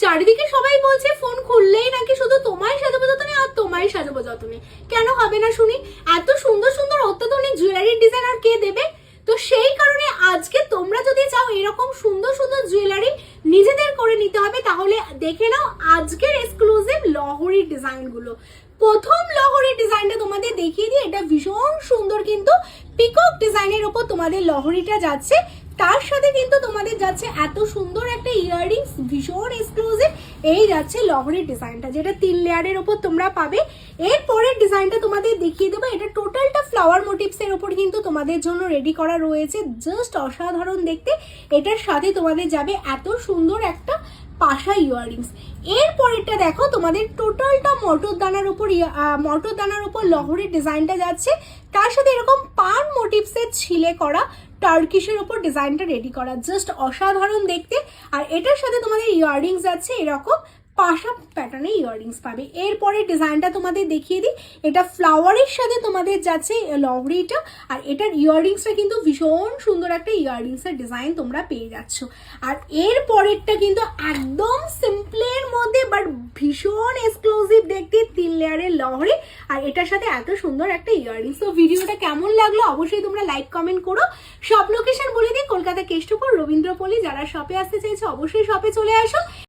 চারিদিকে সবাই বলছে ফোন খুললেই নাকি শুধু তোমায় সাজাবো যতনে আর তোমায় সাজাবো যতনে। কেন হবে না শুনি? এত সুন্দর সুন্দর অত্যাধুনিক জুয়েলারির ডিজাইন আর কে দেবে? তো সেই কারণে আজকে তোমরা যদি চাও এরকম সুন্দর সুন্দর জুয়েলারি নিজেদের করে নিতে হবে, তাহলে দেখে নাও আজকের এক্সক্লুসিভ লহরির ডিজাইনগুলো। প্রথম লহরির ডিজাইনটা তোমাদের দেখিয়ে দিই। এটা ভীষণ সুন্দর কিন্তু পিকক ডিজাইনের উপর তোমাদের লহরিটা যাচ্ছে, তার সাথে কিন্তু তোমাদের যাচ্ছে এত সুন্দর একটা ইয়াররিংস, ভীষণ এক্সক্লুসিভ। এই যাচ্ছে লহরির ডিজাইনটা, যেটা 3 লেয়ারের উপর তোমরা পাবে। এর পরের ডিজাইনটা তোমাদের দেখিয়ে দেবো। এটা টোটালটা ফ্লাওয়ার মোটিভস এর উপর কিন্তু তোমাদের জন্য রেডি করা রয়েছে, জাস্ট অসাধারণ দেখতে। এটার সাথে তোমাদের যাবে এত সুন্দর একটা পাশা ইয়াররিংস। এর পরেরটা দেখো, তোমাদের টোটালটা মটর দানার উপর লহরির ডিজাইনটা যাচ্ছে, তার সাথে এরকম পান মোটিভসের ছিলে করা টার্কিশের উপর ডিজাইনটা রেডি করা, জাস্ট অসাধারণ দেখতে। আর এটার সাথে তোমাদের ইয়াররিংস যাচ্ছে এরকম পাশা প্যাটার্নে ইয়াররিংস পাবে। এরপরে ডিজাইনটা তোমাদের দেখিয়ে দিই। এটা ফ্লাওয়ারের সাথে তোমাদের যাচ্ছে লহরিটা, আর এটার ইয়াররিংসটা কিন্তু ভীষণ সুন্দর একটা ইয়াররিংসের ডিজাইন তোমরা পেয়ে যাচ্ছ। আর এর পরেরটা কিন্তু একদম সিম্পলের মধ্যে বাট ভীষণ এক্সক্লুসিভ দেখতে 3 লেয়ারের লহরি, আর এটার সাথে এত সুন্দর একটা ইয়াররিংস। তো ভিডিওটা কেমন লাগলো অবশ্যই তোমরা লাইক কমেন্ট করো। শপ লোকেশন বলে দিই, কলকাতা কেষ্টপুর রবীন্দ্রপল্লী। যারা শপে আসতে চাইছো অবশ্যই শপে চলে আসো।